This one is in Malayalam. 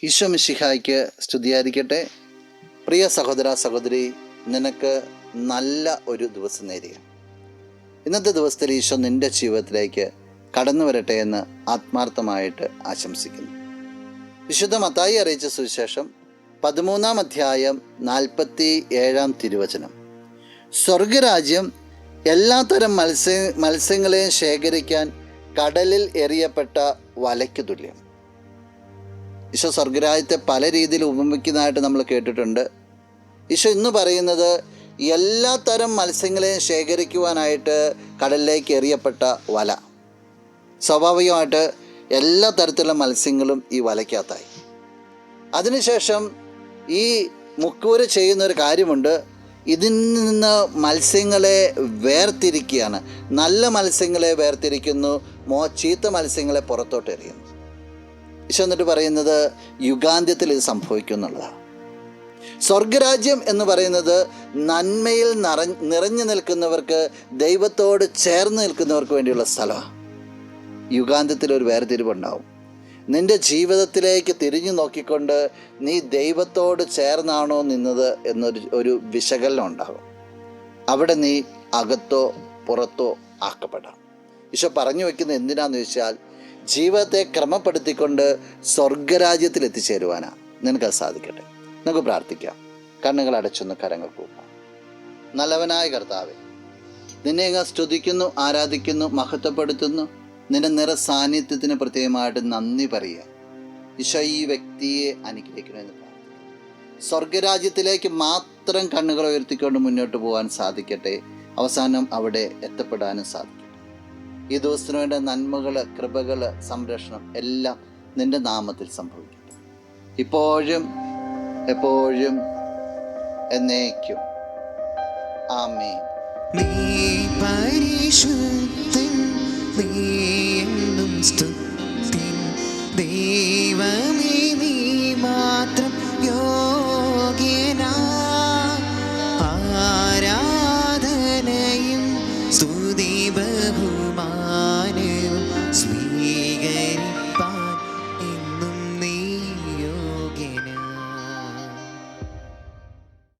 ഈശോ മിശിഹായ്ക്ക് സ്തുതിയായിരിക്കട്ടെ. പ്രിയ സഹോദര സഹോദരി, നിനക്ക് നല്ല ഒരു ദിവസം നേരുക. ഇന്നത്തെ ദിവസത്തിൽ ഈശോ നിൻ്റെ ജീവിതത്തിലേക്ക് കടന്നു വരട്ടെ എന്ന് ആത്മാർത്ഥമായിട്ട് ആശംസിക്കുന്നു. വിശുദ്ധ മത്തായി അറിയിച്ച സുവിശേഷം 13-ാം അധ്യായം 47-ാം തിരുവചനം. സ്വർഗരാജ്യം എല്ലാത്തരം മത്സ്യങ്ങളെയും ശേഖരിക്കാൻ കടലിൽ എറിയപ്പെട്ട വലയ്ക്ക് തുല്യം. ഈശോ സ്വർഗരാജ്യത്തെ പല രീതിയിൽ ഉപമിക്കുന്നതായിട്ട് നമ്മൾ കേട്ടിട്ടുണ്ട്. ഈശോ ഇന്ന് പറയുന്നത് എല്ലാ തരം മത്സ്യങ്ങളെയും ശേഖരിക്കുവാനായിട്ട് കടലിലേക്ക് എറിയപ്പെട്ട വല. സ്വാഭാവികമായിട്ട് എല്ലാ തരത്തിലുള്ള മത്സ്യങ്ങളും ഈ വലയ്ക്കകത്തായി. അതിനുശേഷം ഈ മുക്കൂര് ചെയ്യുന്നൊരു കാര്യമുണ്ട്. ഇതിൽ നിന്ന് മത്സ്യങ്ങളെ വേർതിരിക്കുകയാണ്. നല്ല മത്സ്യങ്ങളെ വേർതിരിക്കുന്നു, ചീത്ത മത്സ്യങ്ങളെ പുറത്തോട്ട് എറിയുന്നു. ഈശോ എന്നിട്ട് പറയുന്നത് യുഗാന്ത്യത്തിൽ ഇത് സംഭവിക്കും എന്നുള്ളതാണ്. സ്വർഗരാജ്യം എന്ന് പറയുന്നത് നന്മയിൽ നിറഞ്ഞു നിൽക്കുന്നവർക്ക്, ദൈവത്തോട് ചേർന്ന് നിൽക്കുന്നവർക്ക് വേണ്ടിയുള്ള സ്ഥലമാണ്. യുഗാന്ത്യത്തിൽ ഒരു വേർതിരിവുണ്ടാവും. നിൻ്റെ ജീവിതത്തിലേക്ക് തിരിഞ്ഞു നോക്കിക്കൊണ്ട് നീ ദൈവത്തോട് ചേർന്നാണോ നിന്നത് എന്നൊരു വിശകലനം ഉണ്ടാകും. അവിടെ നീ അകത്തോ പുറത്തോ ആക്കപ്പെടാം. ഈശോ പറഞ്ഞു വയ്ക്കുന്നത് എന്തിനാന്ന് ചോദിച്ചാൽ, ജീവിതത്തെ ക്രമപ്പെടുത്തിക്കൊണ്ട് സ്വർഗരാജ്യത്തിൽ എത്തിച്ചേരുവാനാണ്. നിനക്കത് സാധിക്കട്ടെ. നമുക്ക് പ്രാർത്ഥിക്കാം. കണ്ണുകൾ അടച്ചൊന്ന് കരങ്ങൾ കൂപ്പാം. നല്ലവനായ കർത്താവേ, നിന്നെ അങ്ങ് സ്തുതിക്കുന്നു, ആരാധിക്കുന്നു, മഹത്വപ്പെടുത്തുന്നു. നിന്റെ നിറ സാന്നിധ്യത്തിന് പ്രത്യേകമായിട്ട് നന്ദി പറയുക. ഈശോ ഈ വ്യക്തിയെ അനുഗ്രഹിക്കണമെന്ന് പ്രാർത്ഥിക്കുന്നു. സ്വർഗരാജ്യത്തിലേക്ക് മാത്രം കണ്ണുകൾ ഉയർത്തിക്കൊണ്ട് മുന്നോട്ട് പോകാൻ സാധിക്കട്ടെ. അവസാനം അവിടെ എത്തപ്പെടാനും സാധിക്കട്ടെ. ഈ ദിവസത്തിന് വേണ്ട നന്മകൾ, കൃപകൾ, സംരക്ഷണം എല്ലാം നിന്റെ നാമത്തിൽ സംഭവിക്കട്ടെ, ഇപ്പോഴും എപ്പോഴും എന്നേക്കും. ആമേൻ. നീ പരിശുദ്ധൻ, നീ എന്നും സ്തുതിൻ ദൈവമേ.